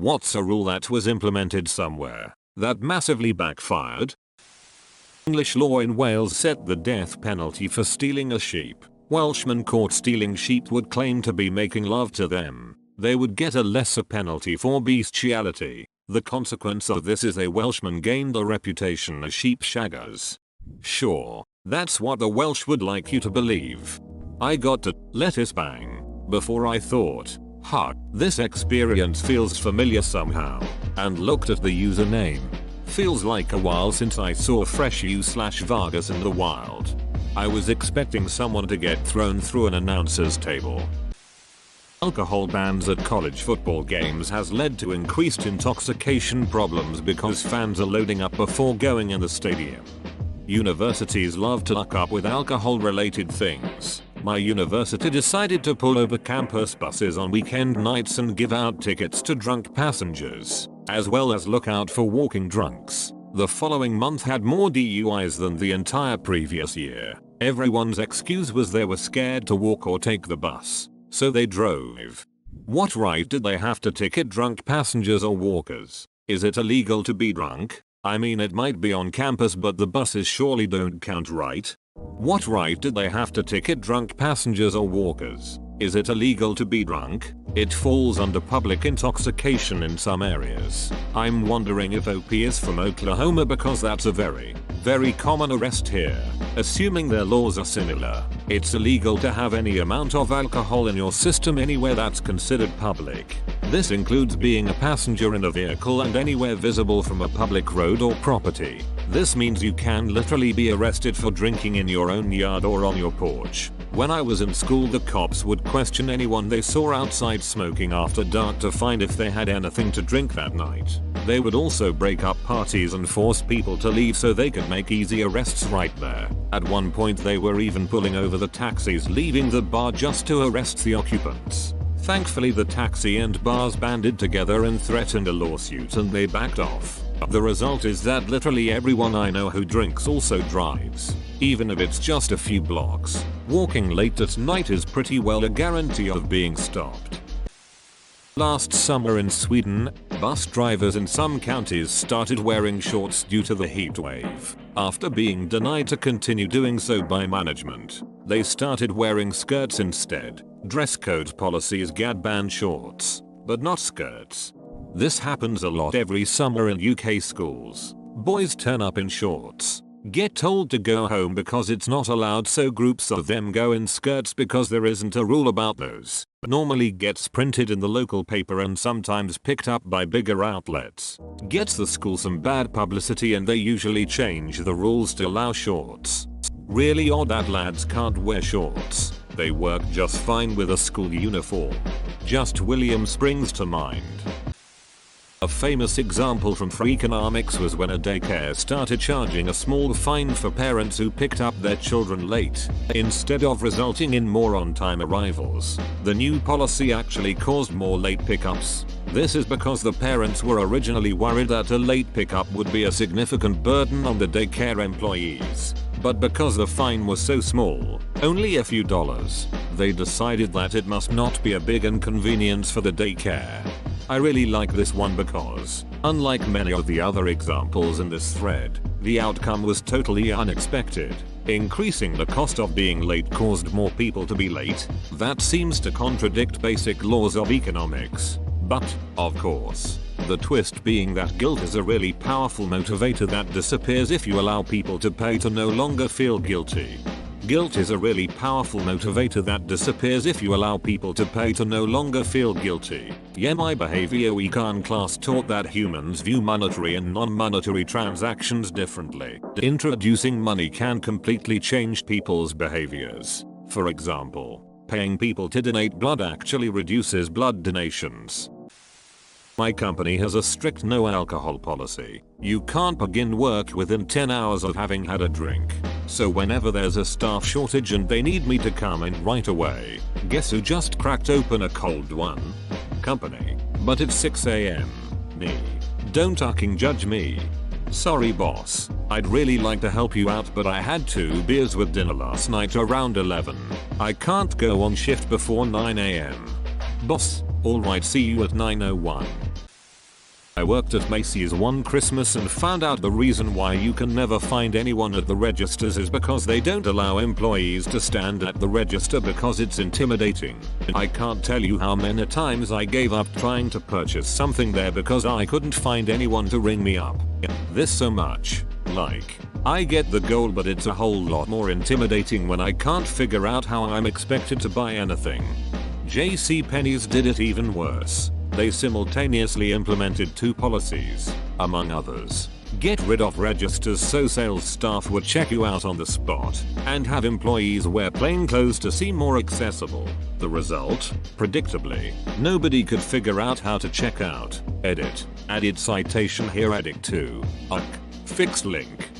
What's a rule that was implemented somewhere that massively backfired? English law in Wales set the death penalty for stealing a sheep. Welshmen caught stealing sheep would claim to be making love to them. They would get a lesser penalty for bestiality. The consequence of this is a Welshman gained a reputation as sheep shaggers. Sure, that's what the Welsh would like you to believe. I got to lettuce bang before I thought, this experience feels familiar somehow, and looked at the username. Feels like a while since I saw fresh u/Vargas in the wild. I was expecting someone to get thrown through an announcer's table. Alcohol bans at college football games has led to increased intoxication problems because fans are loading up before going in the stadium. Universities love to luck up with alcohol-related things. My university decided to pull over campus buses on weekend nights and give out tickets to drunk passengers, as well as look out for walking drunks. The following month had more DUIs than the entire previous year. Everyone's excuse was they were scared to walk or take the bus, so they drove. What right did they have to ticket drunk passengers or walkers? Is it illegal to be drunk? I mean, it might be on campus, but the buses surely don't count, right? What right did they have to ticket drunk passengers or walkers? Is it illegal to be drunk? It falls under public intoxication in some areas. I'm wondering if OP is from Oklahoma because that's a very common arrest here. Assuming their laws are similar, it's illegal to have any amount of alcohol in your system anywhere that's considered public. This includes being a passenger in a vehicle and anywhere visible from a public road or property. This means you can literally be arrested for drinking in your own yard or on your porch. When I was in school, the cops would question anyone they saw outside smoking after dark to find if they had anything to drink that night. They would also break up parties and force people to leave so they could make easy arrests right there. At one point they were even pulling over the taxis leaving the bar just to arrest the occupants. Thankfully the taxi and bars banded together and threatened a lawsuit and they backed off. The result is that literally everyone I know who drinks also drives, even if it's just a few blocks. Walking late at night is pretty well a guarantee of being stopped. Last summer in Sweden, bus drivers in some counties started wearing shorts due to the heat wave. After being denied to continue doing so by management, they started wearing skirts instead. Dress code policies ban shorts, but not skirts. This happens a lot every summer in UK schools. Boys turn up in shorts, get told to go home because it's not allowed, so groups of them go in skirts because there isn't a rule about those. Normally gets printed in the local paper and sometimes picked up by bigger outlets. Gets the school some bad publicity and they usually change the rules to allow shorts. Really odd that lads can't wear shorts. They work just fine with a school uniform. Just William springs to mind. A famous example from Freakonomics was when a daycare started charging a small fine for parents who picked up their children late, instead of resulting in more on-time arrivals. The new policy actually caused more late pickups. This is because the parents were originally worried that a late pickup would be a significant burden on the daycare employees. But because the fine was so small, only a few dollars, they decided that it must not be a big inconvenience for the daycare. I really like this one because, unlike many of the other examples in this thread, the outcome was totally unexpected. Increasing the cost of being late caused more people to be late. That seems to contradict basic laws of economics. But, of course, the twist being that guilt is a really powerful motivator that disappears if you allow people to pay to no longer feel guilty. Guilt is a really powerful motivator that disappears if you allow people to pay to no longer feel guilty. Yeah, my behavior econ class taught that humans view monetary and non-monetary transactions differently. Introducing money can completely change people's behaviors. For example, paying people to donate blood actually reduces blood donations. My company has a strict no alcohol policy. You can't begin work within 10 hours of having had a drink. So whenever there's a staff shortage and they need me to come in right away, guess who just cracked open a cold one? Company. But it's 6 AM. Me. Don't fucking judge me. Sorry boss, I'd really like to help you out but I had 2 beers with dinner last night around 11. I can't go on shift before 9 AM. Boss, alright, see you at 9:01. I worked at Macy's one Christmas and found out the reason why you can never find anyone at the registers is because they don't allow employees to stand at the register because it's intimidating. I can't tell you how many times I gave up trying to purchase something there because I couldn't find anyone to ring me up. This so much. Like, I get the goal, but it's a whole lot more intimidating when I can't figure out how I'm expected to buy anything. JCPenney's did it even worse. They simultaneously implemented 2 policies, among others. Get rid of registers so sales staff would check you out on the spot, and have employees wear plain clothes to seem more accessible. The result? Predictably, nobody could figure out how to check out. Edit. Added citation here. Edit 2. Fixed link.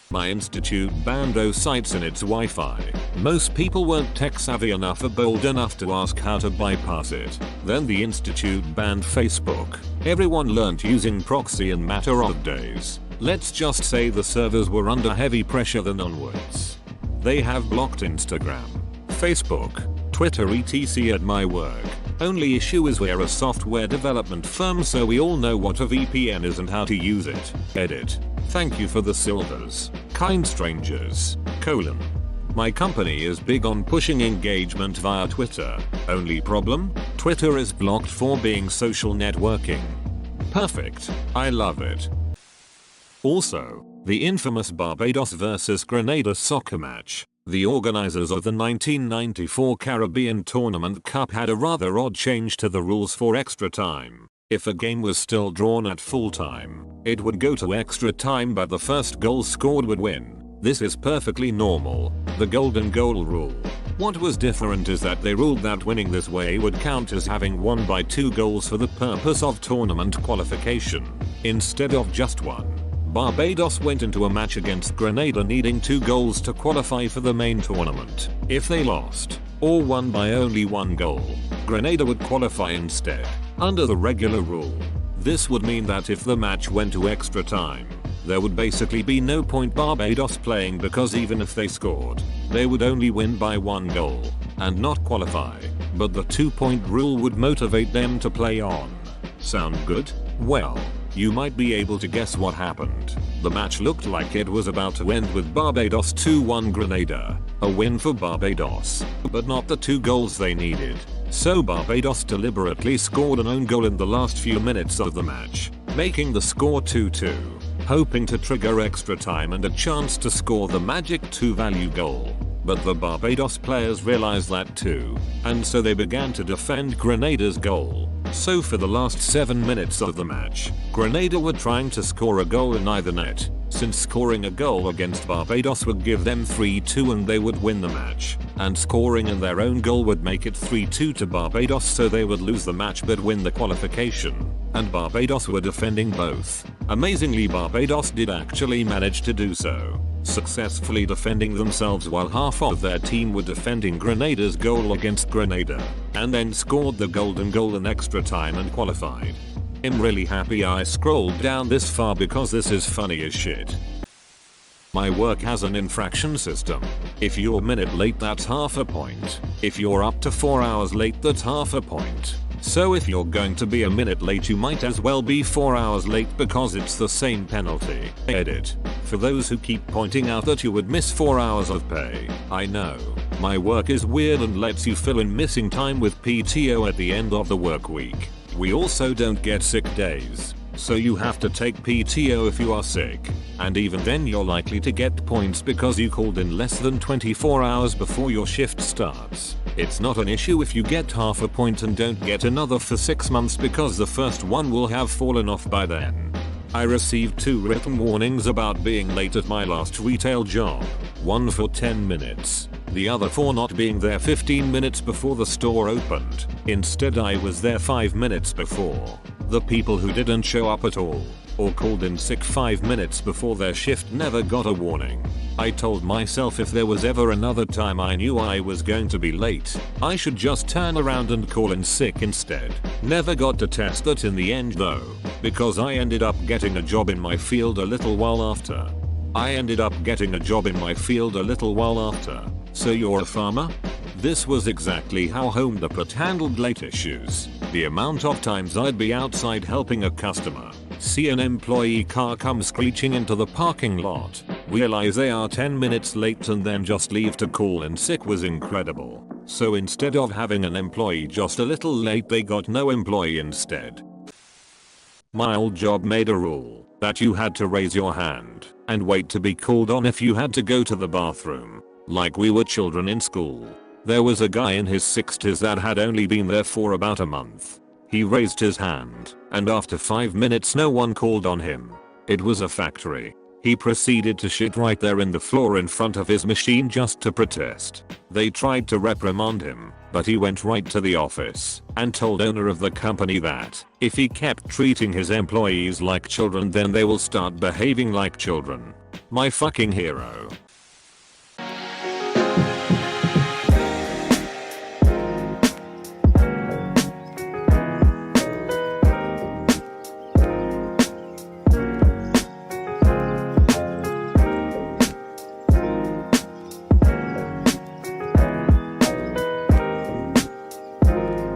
My institute banned those sites in its Wi-Fi. Most people weren't tech savvy enough or bold enough to ask how to bypass it. Then the institute banned Facebook. Everyone learned using proxy in matter of days. Let's just say the servers were under heavy pressure then onwards. They have blocked Instagram, Facebook, Twitter etc. at my work. Only issue is we're a software development firm, so we all know what a VPN is and how to use it. Edit. Thank you for the silvers, kind strangers. My company is big on pushing engagement via Twitter. Only problem? Twitter is blocked for being social networking. Perfect. I love it. Also, the infamous Barbados vs Grenada soccer match. The organizers of the 1994 Caribbean Tournament Cup had a rather odd change to the rules for extra time. If a game was still drawn at full time, it would go to extra time, but the first goal scored would win. This is perfectly normal, the golden goal rule. What was different is that they ruled that winning this way would count as having won by 2 goals for the purpose of tournament qualification, instead of just 1. Barbados went into a match against Grenada needing 2 goals to qualify for the main tournament. If they lost, or won by only 1 goal, Grenada would qualify instead. Under the regular rule, this would mean that if the match went to extra time, there would basically be no point Barbados playing, because even if they scored, they would only win by 1 goal and not qualify, but the 2-point rule would motivate them to play on. Sound good? Well, you might be able to guess what happened. The match looked like it was about to end with Barbados 2-1 Grenada, a win for Barbados, but not the 2 goals they needed. So Barbados deliberately scored an own goal in the last few minutes of the match, making the score 2-2, hoping to trigger extra time and a chance to score the magic 2-value goal. But the Barbados players realized that too, and so they began to defend Grenada's goal. So for the last 7 minutes of the match, Grenada were trying to score a goal in either net, since scoring a goal against Barbados would give them 3-2 and they would win the match, and scoring in their own goal would make it 3-2 to Barbados, so they would lose the match but win the qualification. And Barbados were defending both. Amazingly, Barbados did actually manage to do so, successfully defending themselves while half of their team were defending Grenada's goal against Grenada, and then scored the golden goal in extra time and qualified. I'm really happy I scrolled down this far because this is funny as shit. My work has an infraction system. If you're a minute late, that's half a point. If you're up to 4 hours late, that's half a point. So if you're going to be a minute late, you might as well be 4 hours late because it's the same penalty. Edit. For those who keep pointing out that you would miss 4 hours of pay, I know. My work is weird and lets you fill in missing time with PTO at the end of the work week. We also don't get sick days, so you have to take PTO if you are sick, and even then you're likely to get points because you called in less than 24 hours before your shift starts. It's not an issue if you get half a point and don't get another for 6 months because the first one will have fallen off by then. I received 2 written warnings about being late at my last retail job, one for 10 minutes, the other for not being there 15 minutes before the store opened. Instead, I was there 5 minutes before. The people who didn't show up at all, or called in sick 5 minutes before their shift, never got a warning. I told myself if there was ever another time I knew I was going to be late, I should just turn around and call in sick instead. Never got to test that in the end though, because I ended up getting a job in my field a little while after. So you're a farmer? This was exactly how Home Depot handled late issues. The amount of times I'd be outside helping a customer, see an employee car come screeching into the parking lot, realize they are 10 minutes late and then just leave to call in sick was incredible. So instead of having an employee just a little late, they got no employee instead. My old job made a rule that you had to raise your hand and wait to be called on if you had to go to the bathroom, like we were children in school. There was a guy in his 60s that had only been there for about a month. He raised his hand, and after 5 minutes no one called on him. It was a factory. He proceeded to shit right there in the floor in front of his machine just to protest. They tried to reprimand him, but he went right to the office and told owner of the company that if he kept treating his employees like children, then they will start behaving like children. My fucking hero.